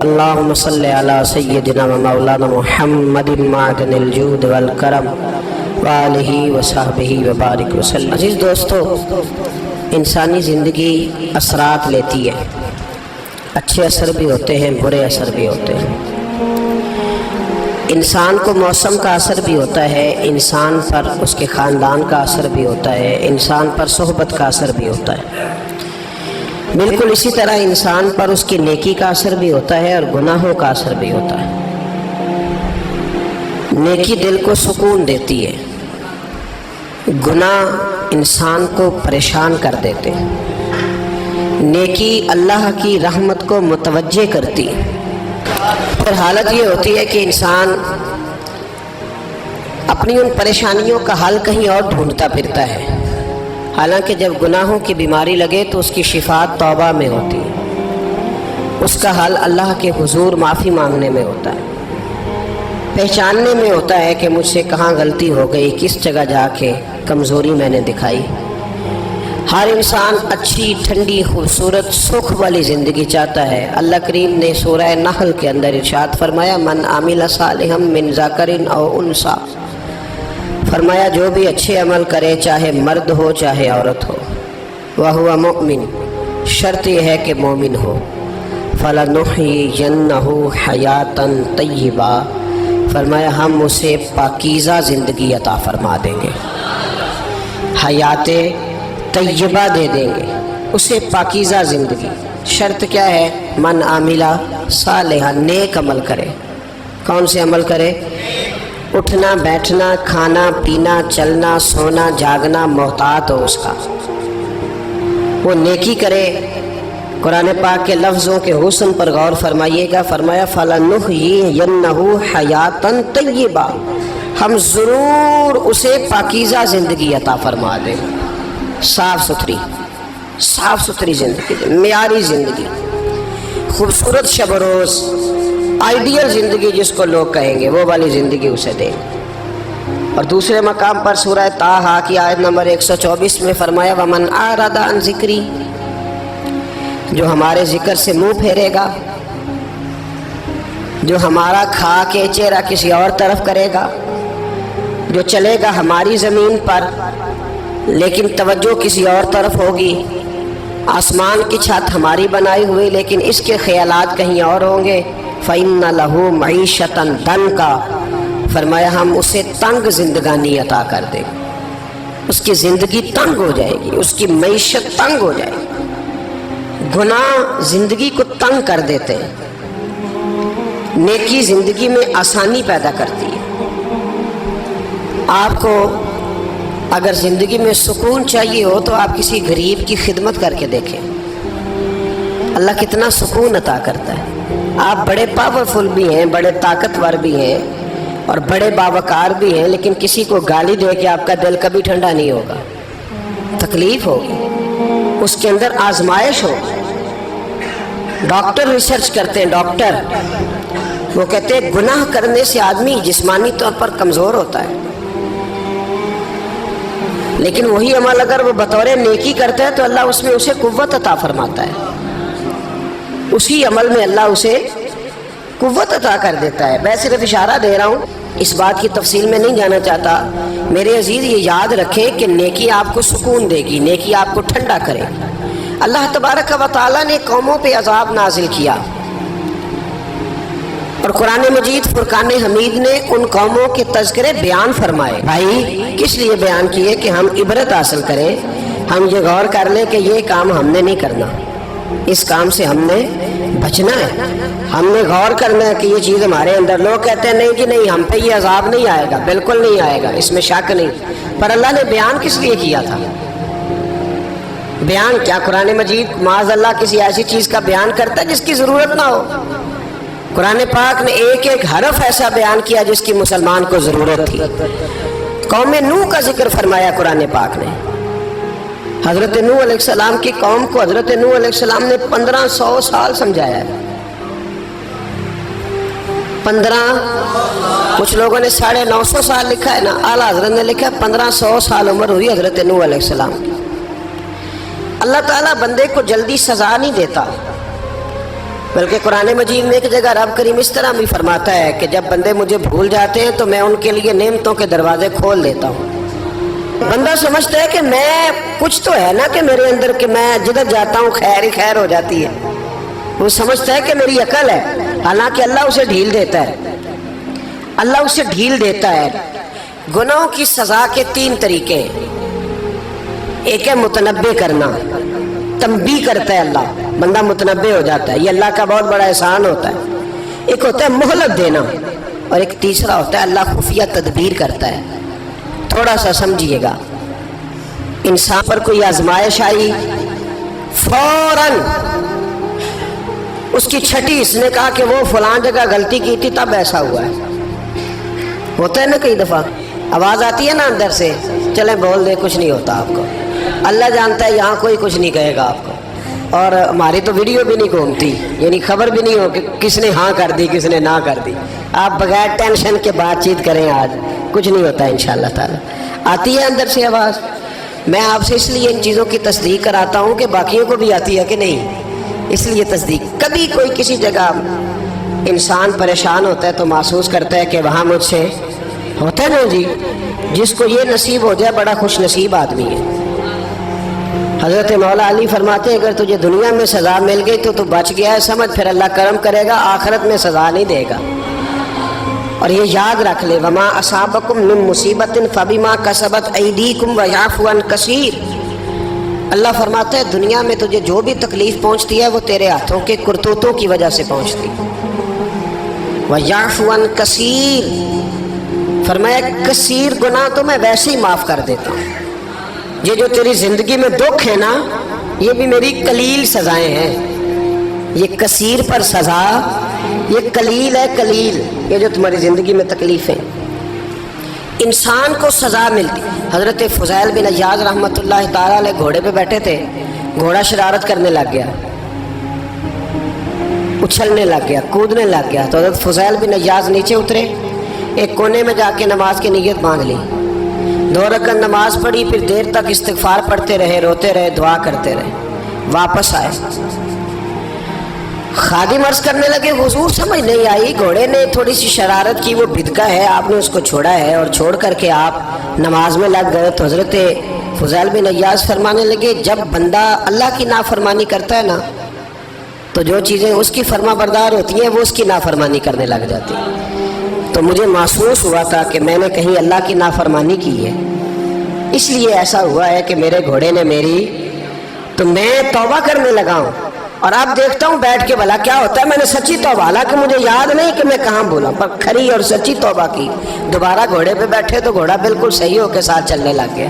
اللهم صل على سيدنا ومولانا محمد معدن الجود والکرم وآلہ وصحبہ وبارک وسلم۔ عزیز دوستو، انسانی زندگی اثرات لیتی ہے، اچھے اثر بھی ہوتے ہیں، برے اثر بھی ہوتے ہیں۔ انسان کو موسم کا اثر بھی ہوتا ہے، انسان پر اس کے خاندان کا اثر بھی ہوتا ہے، انسان پر صحبت کا اثر بھی ہوتا ہے۔ بالکل اسی طرح انسان پر اس کی نیکی کا اثر بھی ہوتا ہے اور گناہوں کا اثر بھی ہوتا ہے۔ نیکی دل کو سکون دیتی ہے، گناہ انسان کو پریشان کر دیتے ہیں۔ نیکی اللہ کی رحمت کو متوجہ کرتی ہے۔ پھر حالت یہ ہوتی ہے کہ انسان اپنی ان پریشانیوں کا حل کہیں اور ڈھونڈتا پھرتا ہے، حالانکہ جب گناہوں کی بیماری لگے تو اس کی شفا توبہ میں ہوتی ہے، اس کا حل اللہ کے حضور معافی مانگنے میں ہوتا ہے، پہچاننے میں ہوتا ہے کہ مجھ سے کہاں غلطی ہو گئی، کس جگہ جا کے کمزوری میں نے دکھائی۔ ہر انسان اچھی، ٹھنڈی، خوبصورت، سکھ والی زندگی چاہتا ہے۔ اللہ کریم نے سورہ نحل کے اندر ارشاد فرمایا، من عمل صالحا من ذکر او انثی، فرمایا جو بھی اچھے عمل کرے، چاہے مرد ہو چاہے عورت ہو، وَهُوَ مُؤْمِن، شرط یہ ہے کہ مومن ہو، فَلَنُحْيِيَنَّهُ حَيَاةً طَيِّبَةً، فرمایا ہم اسے پاکیزہ زندگی عطا فرما دیں گے، حیات طیبہ دے دیں گے اسے، پاکیزہ زندگی۔ شرط کیا ہے؟ من عاملہ صالحا، نیک عمل کرے۔ کون سے عمل کرے؟ اٹھنا بیٹھنا، کھانا پینا، چلنا سونا جاگنا محتاط ہو اس کا، وہ نیکی کرے۔ قرآن پاک کے لفظوں کے حسن پر غور فرمائیے گا، فرمایا فَلَنُحْيِيَنَّهُ حَيَاةً طَيِّبَةً، ہم ضرور اسے پاکیزہ زندگی عطا فرما دیں، صاف ستھری زندگی، معیاری زندگی، خوبصورت شب و روز، آئیڈیل زندگی جس کو لوگ کہیں گے، وہ والی زندگی اسے دیں۔ اور دوسرے مقام پر سورہ طٰہٰ کی آیت نمبر 124 میں فرمایا وَمَنْ أَعْرَضَ عَنْ ذِكْرِی، جو ہمارے ذکر سے منہ پھیرے گا، جو ہمارا کھا کے چہرہ کسی اور طرف کرے گا، جو چلے گا ہماری زمین پر لیکن توجہ کسی اور طرف ہوگی، آسمان کی چھت ہماری بنائی ہوئی لیکن اس کے خیالات کہیں اور ہوں گے، فَإِنَّ لَهُ مَعِيشَةً ضَنْكًا، فرمایا ہم اسے تنگ زندگانی عطا کر دیں گے، اس کی زندگی تنگ ہو جائے گی، اس کی معیشت تنگ ہو جائے گی۔ گناہ زندگی کو تنگ کر دیتے ہیں، نیکی زندگی میں آسانی پیدا کرتی ہے۔ آپ کو اگر زندگی میں سکون چاہیے ہو تو آپ کسی غریب کی خدمت کر کے دیکھیں، اللہ کتنا سکون عطا کرتا ہے۔ آپ بڑے پاورفل بھی ہیں، بڑے طاقتور بھی ہیں اور بڑے باوقار بھی ہیں، لیکن کسی کو گالی دے کے آپ کا دل کبھی ٹھنڈا نہیں ہوگا، تکلیف ہوگی، اس کے اندر آزمائش ہوگی۔ ڈاکٹر ریسرچ کرتے ہیں، ڈاکٹر وہ کہتے ہیں گناہ کرنے سے آدمی جسمانی طور پر کمزور ہوتا ہے، لیکن وہی عمل اگر وہ بطور نیکی کرتا ہے تو اللہ اس میں اسے قوت عطا فرماتا ہے، اسی عمل میں اللہ اسے قوت عطا کر دیتا ہے۔ میں صرف اشارہ دے رہا ہوں، اس بات کی تفصیل میں نہیں جانا چاہتا۔ میرے عزیز یہ یاد رکھیں کہ نیکی آپ کو سکون دے گی، نیکی آپ کو ٹھنڈا کرے گی۔ اللہ تبارک و تعالیٰ نے قوموں پہ عذاب نازل کیا اور قرآن مجید فرقان حمید نے ان قوموں کے تذکرے بیان فرمائے۔ بھائی کس لیے بیان کیے؟ کہ ہم عبرت حاصل کریں، ہم یہ غور کر لیں کہ یہ کام ہم نے نہیں کرنا، اس کام سے ہم نے بچنا ہے، ہم نے غور کرنا ہے کہ یہ چیز ہمارے اندر۔ لوگ کہتے ہیں نہیں جی نہیں، ہم پہ یہ عذاب نہیں آئے گا، بالکل نہیں آئے گا، اس میں شک نہیں، پر اللہ نے بیان کس لیے کیا تھا؟ بیان کیا قرآن مجید معاذ اللہ کسی ایسی چیز کا بیان کرتا ہے جس کی ضرورت نہ ہو؟ قرآن پاک نے ایک ایک حرف ایسا بیان کیا جس کی مسلمان کو ضرورت تھی۔ قوم نوح کا ذکر فرمایا قرآن پاک نے، حضرت نوح علیہ السلام کی قوم کو حضرت نوح علیہ السلام نے 1500 سال سمجھایا ہے، 15، کچھ لوگوں نے 950 سال لکھا ہے نا، اعلیٰ حضرت نے لکھا ہے 1500 سال عمر ہوئی حضرت نوح علیہ السلام کی۔ اللہ تعالیٰ بندے کو جلدی سزا نہیں دیتا، بلکہ قرآن مجید میں ایک جگہ رب کریم اس طرح بھی فرماتا ہے کہ جب بندے مجھے بھول جاتے ہیں تو میں ان کے لیے نعمتوں کے دروازے کھول دیتا ہوں۔ بندہ سمجھتا ہے کہ میں کچھ تو ہے نا کہ میرے اندر کہ میں جدھر جاتا ہوں خیر ہی خیر ہو جاتی ہے، وہ سمجھتا ہے کہ میری عقل ہے، حالانکہ اللہ اسے ڈھیل دیتا ہے، اللہ اسے ڈھیل دیتا ہے۔ گناہوں کی سزا کے 3 طریقے ہیں۔ ایک ہے متنبہ کرنا، تنبیہ کرتا ہے اللہ، بندہ متنبہ ہو جاتا ہے، یہ اللہ کا بہت بڑا احسان ہوتا ہے۔ ایک ہوتا ہے مہلت دینا، اور ایک تیسرا ہوتا ہے اللہ خفیہ تدبیر کرتا ہے۔ تھوڑا سا سمجھیے گا، انسان پر کوئی آزمائش آئی، فوراً اس کی چھٹی اس نے کہا کہ وہ فلاں جگہ غلطی کی تھی تب ایسا ہوا ہے۔ ہوتا ہے نا کئی دفعہ آواز آتی ہے نا اندر سے، چلیں بول دے کچھ نہیں ہوتا آپ کو، اللہ جانتا ہے یہاں کوئی کچھ نہیں کہے گا آپ کو، اور ہماری تو ویڈیو بھی نہیں گھومتی، یعنی خبر بھی نہیں ہو کہ کس نے ہاں کر دی کس نے نہ کر دی۔ آپ بغیر ٹینشن کے بات چیت کریں، آج کچھ نہیں ہوتا انشاءاللہ تعالی۔ آتی ہے اندر سے آواز، میں آپ سے اس لیے ان چیزوں کی تصدیق کراتا ہوں کہ باقیوں کو بھی آتی ہے کہ نہیں، اس لیے تصدیق۔ کبھی کوئی کسی جگہ انسان پریشان ہوتا ہے تو محسوس کرتا ہے کہ وہاں مجھ سے ہوتا ہے نا جی، جس کو یہ نصیب ہو جائے بڑا خوش نصیب آدمی ہے۔ حضرت مولا علی فرماتے ہیں اگر تجھے دنیا میں سزا مل گئی تو بچ گیا ہے، سمجھ پھر اللہ کرم کرے گا، آخرت میں سزا نہیں دے گا۔ اور یہ یاد رکھ لے، وما اصابکم من مصیبت فبما کسبت ایدیکم ویعفو عن کثیر۔ اللہ فرماتا ہے دنیا میں تجھے جو بھی تکلیف پہنچتی ہے وہ تیرے ہاتھوں کے کرتوتوں کی وجہ سے پہنچتی ہے۔ ویعفو عن کثیر، فرمایا کثیر گناہ تو میں ویسے ہی معاف کر دیتا ہوں۔ یہ جو تیری زندگی میں دکھ ہے نا، یہ بھی میری قلیل سزائیں ہیں۔ یہ کثیر پر سزا، یہ قلیل ہے، قلیل یہ جو تمہاری زندگی میں تکلیفیں۔ انسان کو سزا ملتی۔ حضرت فضیل بن عیاض رحمۃ اللہ تعالی علیہ گھوڑے پہ بیٹھے تھے، گھوڑا شرارت کرنے لگ گیا، اچھلنے لگ گیا، کودنے لگ گیا، تو حضرت فضیل بن عیاض نیچے اترے، ایک کونے میں جا کے نماز کی نیت باندھ لی، 2 رکعت نماز پڑھی، پھر دیر تک استغفار پڑھتے رہے، روتے رہے، دعا کرتے رہے، واپس آئے۔ خادم عرض کرنے لگے حضور سمجھ نہیں آئی، گھوڑے نے تھوڑی سی شرارت کی، وہ بدکا ہے، آپ نے اس کو چھوڑا ہے اور چھوڑ کر کے آپ نماز میں لگ گئے۔ تو حضرت فضیل بن عیاض فرمانے لگے جب بندہ اللہ کی نافرمانی کرتا ہے نا تو جو چیزیں اس کی فرما بردار ہوتی ہیں وہ اس کی نافرمانی کرنے لگ جاتی ہیں۔ تو مجھے محسوس ہوا تھا کہ میں نے کہیں اللہ کی نافرمانی کی ہے، اس لیے ایسا ہوا ہے کہ میرے گھوڑے نے میری، تو میں توبہ کرنے لگا ہوں، اور اب دیکھتا ہوں بیٹھ کے بھلا کیا ہوتا ہے۔ میں نے سچی توبہ، حالانکہ مجھے یاد نہیں کہ میں کہاں بولا، پر کھری اور سچی توبہ کی۔ دوبارہ گھوڑے پہ بیٹھے تو گھوڑا بالکل صحیح ہو کے ساتھ چلنے لگ گیا۔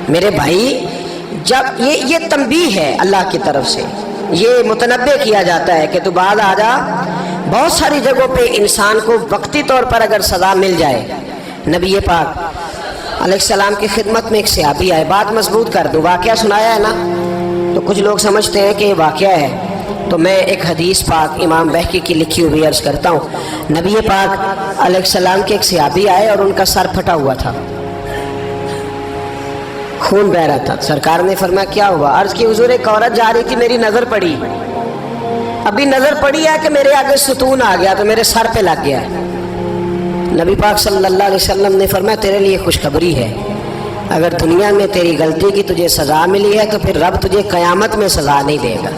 میرے بھائی جب یہ تنبیہ ہے اللہ کی طرف سے، یہ متنبہ کیا جاتا ہے کہ تو بعد آ جا۔ بہت ساری جگہوں پہ انسان کو وقتی طور پر اگر سزا مل جائے، نبی پاک علیہ السلام کی خدمت میں ایک صحابی آئے، بات مضبوط کر دوں، واقعہ سنایا ہے نا تو کچھ لوگ سمجھتے ہیں کہ یہ واقعہ ہے، تو میں ایک حدیث پاک امام بہقی کی لکھی ہوئی عرض کرتا ہوں۔ نبی پاک علیہ السلام کے ایک صحابی آئے اور ان کا سر پھٹا ہوا تھا، خون بہ رہا تھا۔ سرکار نے فرمایا کیا ہوا؟ عرض کی حضور ایک عورت جا رہی تھی، میری نظر پڑی، ابھی نظر پڑی ہے کہ میرے آگے ستون آ گیا تو میرے سر پہ لگ گیا۔ نبی پاک صلی اللہ علیہ وسلم نے فرمایا تیرے لیے خوشخبری ہے، اگر دنیا میں تیری غلطی کی تجھے سزا ملی ہے تو پھر رب تجھے قیامت میں سزا نہیں دے گا۔